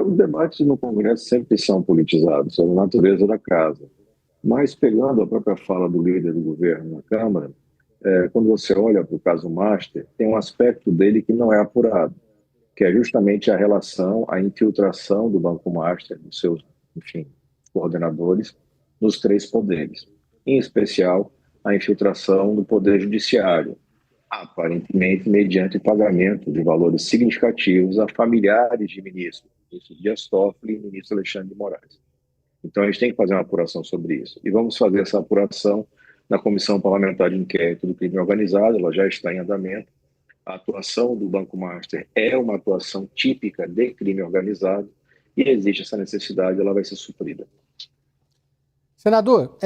os debates no Congresso sempre são politizados, é a natureza da casa. Mas, pegando a própria fala do líder do governo na Câmara, quando você olha para o caso Master, tem um aspecto dele que não é apurado, que é justamente a relação, a infiltração do Banco Master, dos seus, enfim, coordenadores, nos três poderes. Em especial, a infiltração do Poder Judiciário, aparentemente mediante pagamento de valores significativos a familiares de ministros, ministro Dias Toffoli e ministro Alexandre de Moraes. Então, a gente tem que fazer uma apuração sobre isso. E vamos fazer essa apuração na Comissão Parlamentar de Inquérito do Crime Organizado, ela já está em andamento. A atuação do Banco Master é uma atuação típica de crime organizado e existe essa necessidade, ela vai ser suprida. Senador,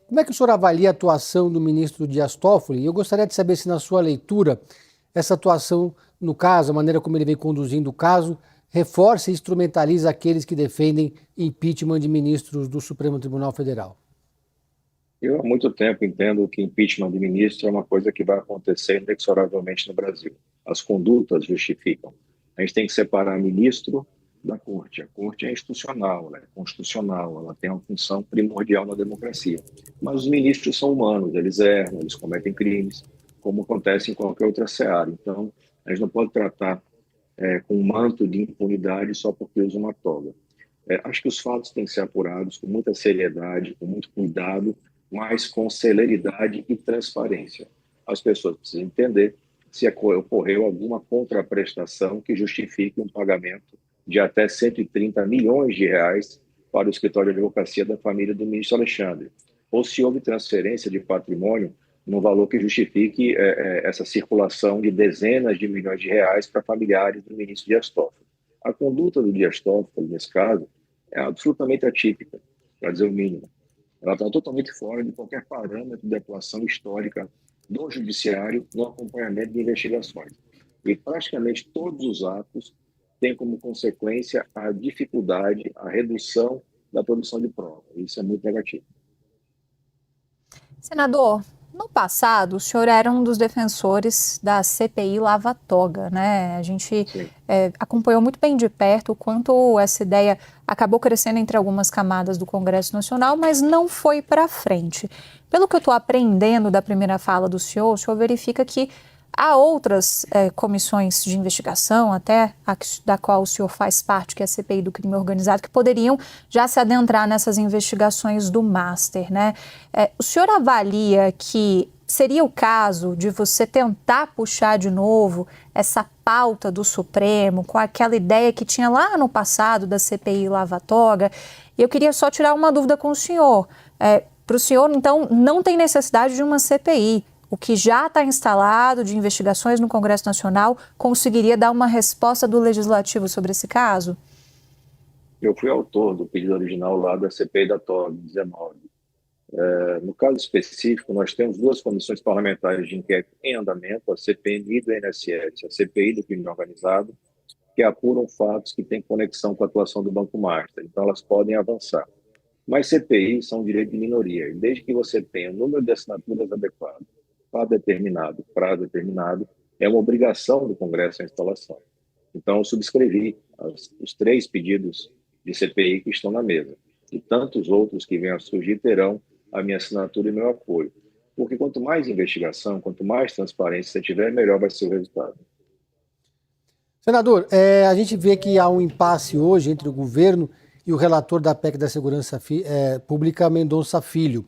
como é que o senhor avalia a atuação do ministro Dias Toffoli? Eu gostaria de saber se, na sua leitura, essa atuação no caso, a maneira como ele vem conduzindo o caso, reforça e instrumentaliza aqueles que defendem impeachment de ministros do Supremo Tribunal Federal. Eu, há muito tempo, entendo que impeachment de ministro é uma coisa que vai acontecer inexoravelmente no Brasil. As condutas justificam. A gente tem que separar ministro da corte. A corte é institucional, ela é constitucional, ela tem uma função primordial na democracia. Mas os ministros são humanos, eles erram, eles cometem crimes, como acontece em qualquer outra seara. Então, a gente não pode tratar com um manto de impunidade só porque usa uma toga. Acho que os fatos têm que ser apurados com muita seriedade, com muito cuidado, mas com celeridade e transparência. As pessoas precisam entender se ocorreu alguma contraprestação que justifique um pagamento de até 130 milhões de reais para o escritório de advocacia da família do ministro Alexandre, ou se houve transferência de patrimônio no valor que justifique essa circulação de dezenas de milhões de reais para familiares do ministro Dias Toffoli. A conduta do Dias Toffoli, nesse caso, é absolutamente atípica, para dizer o mínimo. Ela está totalmente fora de qualquer parâmetro de atuação histórica do judiciário no acompanhamento de investigações. E praticamente todos os atos têm como consequência a dificuldade, a redução da produção de prova. Isso é muito negativo. Senador, no passado, o senhor era um dos defensores da CPI Lava Toga, né? A gente acompanhou muito bem de perto o quanto essa ideia acabou crescendo entre algumas camadas do Congresso Nacional, mas não foi para frente. Pelo que eu estou aprendendo da primeira fala do senhor verifica que há outras comissões de investigação, até da qual o senhor faz parte, que é a CPI do crime organizado, que poderiam já se adentrar nessas investigações do Master, né? O senhor avalia que seria o caso de você tentar puxar de novo essa pauta do Supremo com aquela ideia que tinha lá no passado da CPI Lava Toga? E eu queria só tirar uma dúvida com o senhor. Para o senhor, então, não tem necessidade de uma CPI. O que já está instalado de investigações no Congresso Nacional conseguiria dar uma resposta do Legislativo sobre esse caso? Eu fui autor do pedido original lá da CPI da TOG 19. No caso específico, nós temos duas comissões parlamentares de inquérito em andamento, a CPMI do INSS, a CPI do crime organizado, que apuram fatos que têm conexão com a atuação do Banco Master. Então, elas podem avançar. Mas CPIs são direito de minoria, e desde que você tenha o número de assinaturas adequado, prazo determinado, é uma obrigação do Congresso a instalação. Então, eu subscrevi os 3 pedidos de CPI que estão na mesa. E tantos outros que venham a surgir terão a minha assinatura e meu apoio. Porque quanto mais investigação, quanto mais transparência você tiver, melhor vai ser o resultado. Senador, a gente vê que há um impasse hoje entre o governo e o relator da PEC da Segurança Pública, Mendonça Filho.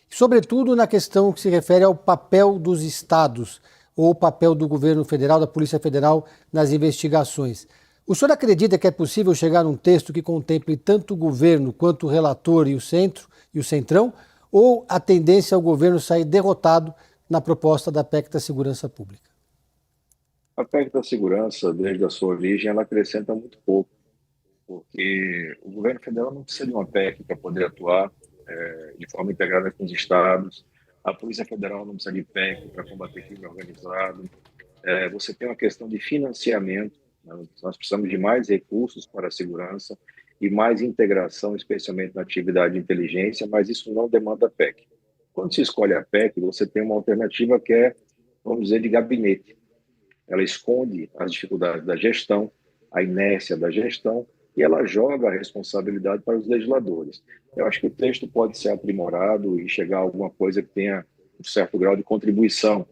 Sobretudo na questão que se refere ao papel dos estados ou o papel do governo federal, da Polícia Federal nas investigações. O senhor acredita que é possível chegar a um texto que contemple tanto o governo quanto o relator e o centro e o centrão, ou a tendência é o governo sair derrotado na proposta da PEC da Segurança Pública? A PEC da Segurança, desde a sua origem, ela acrescenta muito pouco, porque o governo federal não precisa de uma PEC para poder atuar de forma integrada com os estados. A Polícia Federal não precisa de PEC para combater crime organizado. Você tem uma questão de financiamento, né? Nós precisamos de mais recursos para a segurança e mais integração, especialmente na atividade de inteligência, mas isso não demanda PEC. Quando se escolhe a PEC, você tem uma alternativa que é, vamos dizer, de gabinete. Ela esconde as dificuldades da gestão, a inércia da gestão, e ela joga a responsabilidade para os legisladores. Eu acho que o texto pode ser aprimorado e chegar a alguma coisa que tenha um certo grau de contribuição,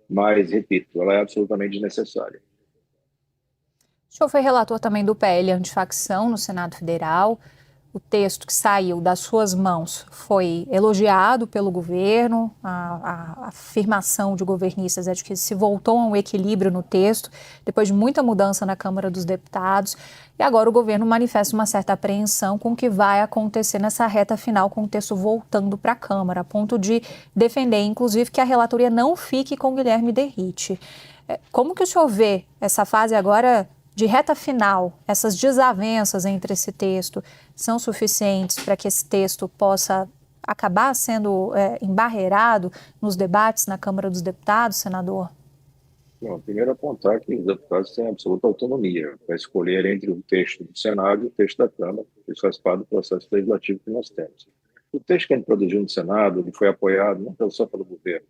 mas, repito, ela é absolutamente desnecessária. O senhor foi relator também do PL Antifacção no Senado Federal. O texto que saiu das suas mãos foi elogiado pelo governo. A afirmação de governistas é de que se voltou a um equilíbrio no texto, depois de muita mudança na Câmara dos Deputados. E agora o governo manifesta uma certa apreensão com o que vai acontecer nessa reta final, com o texto voltando para a Câmara, a ponto de defender, inclusive, que a relatoria não fique com Guilherme Derrite. Como que o senhor vê essa fase agora de reta final? Essas desavenças entre esse texto são suficientes para que esse texto possa acabar sendo embarreirado nos debates na Câmara dos Deputados, senador? Bom, primeiro apontar que os deputados têm absoluta autonomia para escolher entre o texto do Senado e o texto da Câmara, isso faz parte do processo legislativo que nós temos. O texto que a gente produziu no Senado ele foi apoiado não só pelo governo,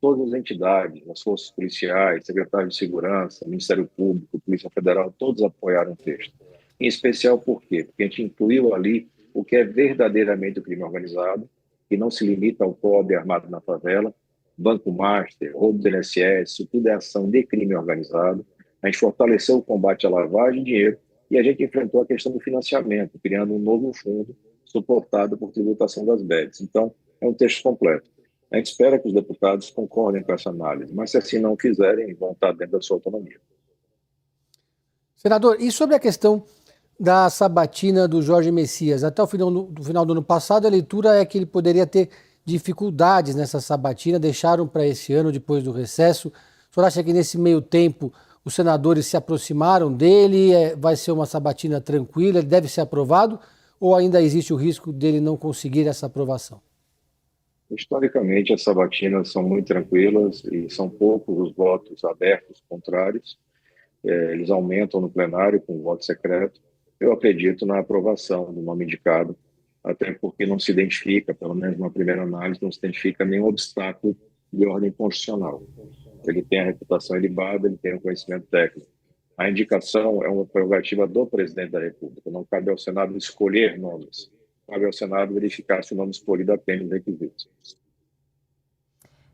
todas as entidades, as forças policiais, secretário de segurança, Ministério Público, Polícia Federal, todos apoiaram o texto. Em especial por quê? Porque a gente incluiu ali o que é verdadeiramente o crime organizado, que não se limita ao pobre armado na favela, Banco Master, roubo do INSS, isso tudo é ação de crime organizado. A gente fortaleceu o combate à lavagem de dinheiro e a gente enfrentou a questão do financiamento, criando um novo fundo suportado por tributação das BEDs. Então, é um texto completo. A gente espera que os deputados concordem com essa análise, mas se assim não fizerem, vão estar dentro da sua autonomia. Senador, e sobre a questão da sabatina do Jorge Messias? Até o final do ano passado, a leitura é que ele poderia ter dificuldades nessa sabatina, deixaram para esse ano, depois do recesso. O senhor acha que nesse meio tempo os senadores se aproximaram dele, vai ser uma sabatina tranquila, ele deve ser aprovado, ou ainda existe o risco dele não conseguir essa aprovação? Historicamente, as sabatinas são muito tranquilas e são poucos os votos abertos contrários. Eles aumentam no plenário com voto secreto. Eu acredito na aprovação do nome indicado, até porque não se identifica, pelo menos na primeira análise, não se identifica nenhum obstáculo de ordem constitucional. Ele tem a reputação ilibada, ele tem o conhecimento técnico. A indicação é uma prerrogativa do presidente da República, não cabe ao Senado escolher nomes, cabe ao Senado verificar se o nome escolhido atende os requisitos.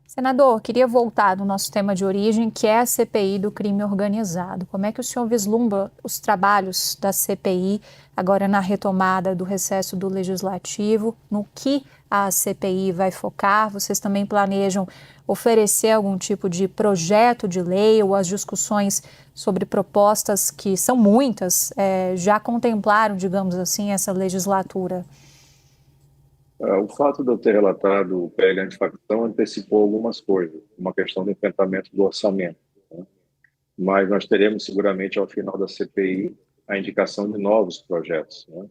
Senador, queria voltar no nosso tema de origem, que é a CPI do crime organizado. Como é que o senhor vislumbra os trabalhos da CPI agora na retomada do recesso do Legislativo? No que a CPI vai focar? Vocês também planejam oferecer algum tipo de projeto de lei ou as discussões sobre propostas, que são muitas, já contemplaram, digamos assim, essa legislatura? O fato de eu ter relatado o PL Antifacção antecipou algumas coisas, uma questão do enfrentamento do orçamento, né? Mas nós teremos seguramente ao final da CPI a indicação de novos projetos, né?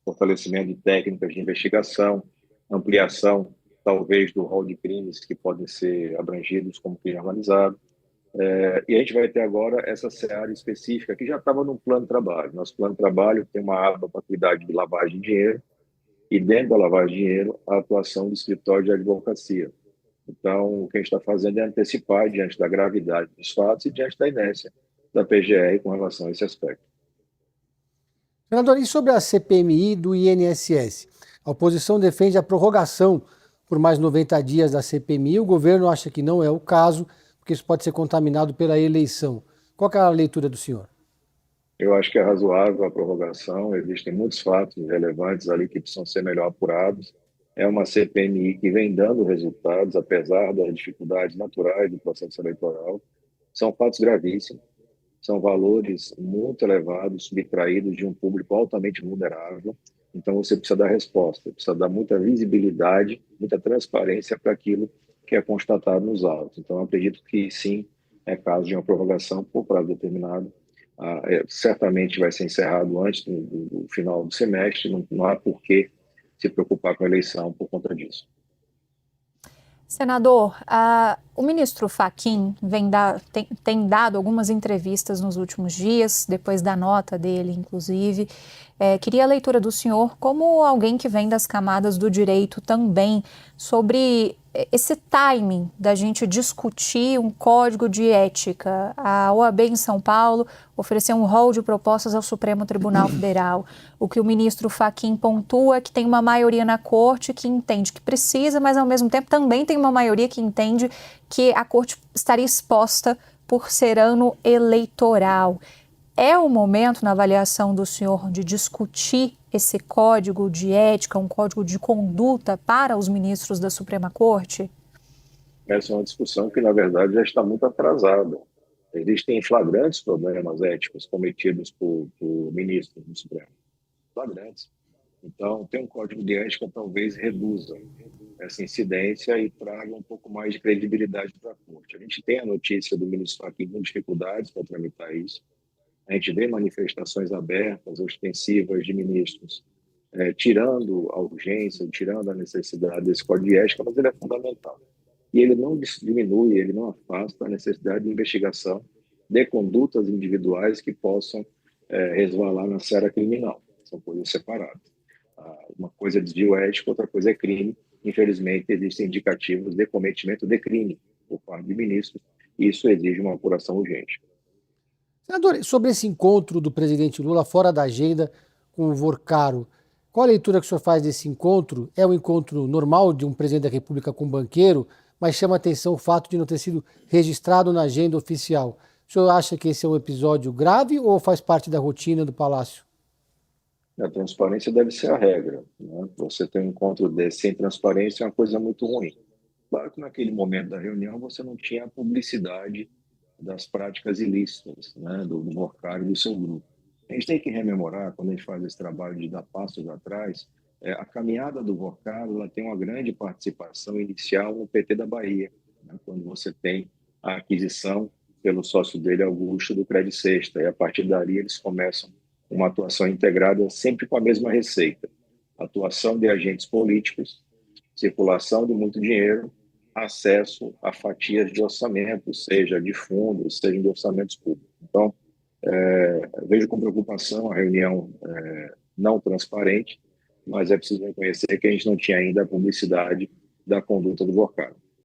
Fortalecimento de técnicas de investigação, ampliação talvez do rol de crimes que podem ser abrangidos como crime organizado, e a gente vai ter agora essa seara específica que já estava no plano de trabalho. Nosso plano de trabalho tem uma aba para cuidar de lavagem de dinheiro, e dentro da lavagem de dinheiro, a atuação do escritório de advocacia. Então, o que a gente está fazendo é antecipar diante da gravidade dos fatos e diante da inércia da PGR com relação a esse aspecto. Senador, e sobre a CPMI do INSS? A oposição defende a prorrogação por mais 90 dias da CPMI, o governo acha que não é o caso, porque isso pode ser contaminado pela eleição. Qual é a leitura do senhor? Eu acho que é razoável a prorrogação, existem muitos fatos relevantes ali que precisam ser melhor apurados. É uma CPMI que vem dando resultados, apesar das dificuldades naturais do processo eleitoral. São fatos gravíssimos, são valores muito elevados, subtraídos de um público altamente vulnerável. Então você precisa dar resposta, precisa dar muita visibilidade, muita transparência para aquilo que é constatado nos autos. Então eu acredito que sim, é caso de uma prorrogação por prazo determinado. Certamente vai ser encerrado antes do final do semestre, não há por que se preocupar com a eleição por conta disso. Senador, o ministro Fachin tem dado algumas entrevistas nos últimos dias, depois da nota dele, inclusive. Queria a leitura do senhor como alguém que vem das camadas do direito também, sobre esse timing da gente discutir um código de ética, a OAB em São Paulo ofereceu um rol de propostas ao Supremo Tribunal Federal. O que o ministro Fachin pontua é que tem uma maioria na corte que entende que precisa, mas ao mesmo tempo também tem uma maioria que entende que a corte estaria exposta por ser ano eleitoral. É o momento, na avaliação do senhor, de discutir esse código de ética, um código de conduta para os ministros da Suprema Corte? Essa é uma discussão que, na verdade, já está muito atrasada. Existem flagrantes problemas éticos cometidos por ministros do Supremo. Flagrantes. Então, ter um código de ética talvez reduza essa incidência e traga um pouco mais de credibilidade para a Corte. A gente tem a notícia do ministro Fachin com dificuldades para tramitar isso. A gente vê manifestações abertas, ostensivas de ministros, tirando a urgência, tirando a necessidade desse código de ética, mas ele é fundamental. E ele não diminui, ele não afasta a necessidade de investigação de condutas individuais que possam resvalar na seara criminal. São coisas separadas. Uma coisa é desvio ético, outra coisa é crime. Infelizmente, existem indicativos de cometimento de crime por parte de ministros, e isso exige uma apuração urgente. Senador, sobre esse encontro do presidente Lula fora da agenda com o Vorcaro, qual a leitura que o senhor faz desse encontro? É um encontro normal de um presidente da República com um banqueiro, mas chama atenção o fato de não ter sido registrado na agenda oficial. O senhor acha que esse é um episódio grave ou faz parte da rotina do Palácio? A transparência deve ser a regra, né? Você ter um encontro desse sem transparência é uma coisa muito ruim. Claro que naquele momento da reunião você não tinha a publicidade das práticas ilícitas, né, do Vorcaro e do seu grupo. A gente tem que rememorar, quando a gente faz esse trabalho de dar passos atrás, a caminhada do Vorcaro ela tem uma grande participação inicial no PT da Bahia, né, quando você tem a aquisição pelo sócio dele, Augusto, do Credit Sexta, e a partir dali eles começam uma atuação integrada sempre com a mesma receita. Atuação de agentes políticos, circulação de muito dinheiro, acesso a fatias de orçamento, seja de fundos, seja de orçamentos públicos. Então, vejo com preocupação a reunião não transparente, mas é preciso reconhecer que a gente não tinha ainda a publicidade da conduta do Vorcaro.